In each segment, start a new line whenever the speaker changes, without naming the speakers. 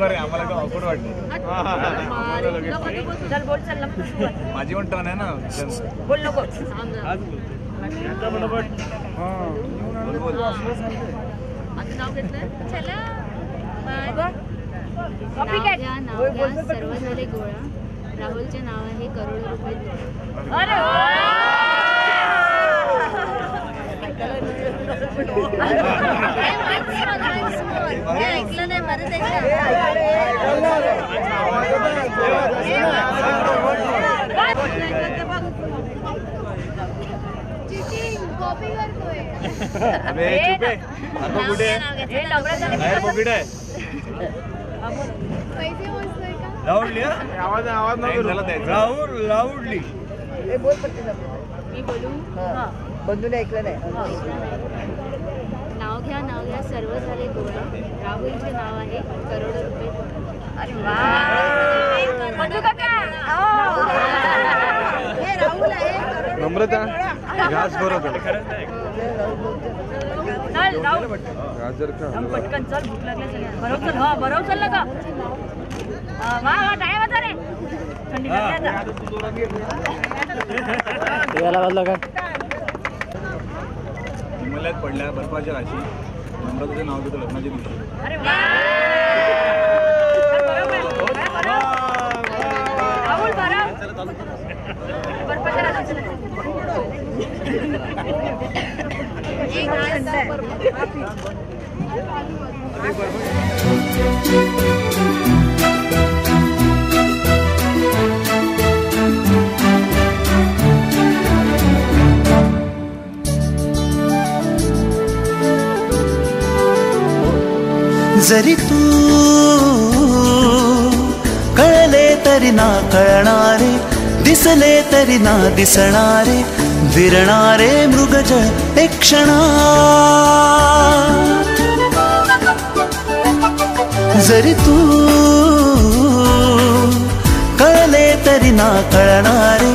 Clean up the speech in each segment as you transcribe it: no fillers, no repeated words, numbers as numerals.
आम्हाला एकदम अवघड वाटलं.
चल बोल चल
माझी पण टर्न आहे ना.
बोल नको नाव घेतलं चला
नाव सर्व झाले गोळा. राहुलचे नाव आहे करोडो रुपये.
अरे ऐकलं नाही परत
लाऊडली
मी बोलू
बंधूने ऐकलं नाही.
नाव घ्या सर्व झाले गोळा. राहुलचे नाव आहे करोडो रुपये.
अरे वा बंधू काका हे राहुल आहे.
नम्रता घास भरत
चल पटकन चल भूक लागली सगळ्यांना. बरोबर चल. बरोबर चल का वा टाइम होता रे. थंडी लागली आता.
हिमालयात पडल्या बर्फाच्या राशी नम्रतेचं नाव घेतो लग्नाच्या दिवशी.
अरे वा राहुल बर्फाच्या राशी.
जरी तू कळले तरी ना कळणारे, दिसले तरी ना दिसणारे, विरणारे मृगजळ एक क्षणा. जरी तू कळले तरी ना कळणारे,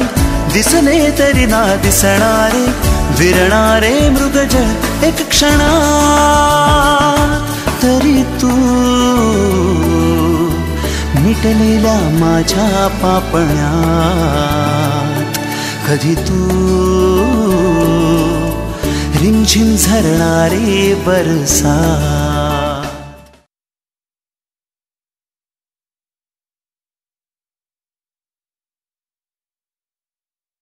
दिसले तरी ना दिसणारे, विरणारे मृगजळ एक क्षणा. तरी तू मिटलेल्या माझ्या पापण्यात कधी तू रिमझिम झरणारे बरसा.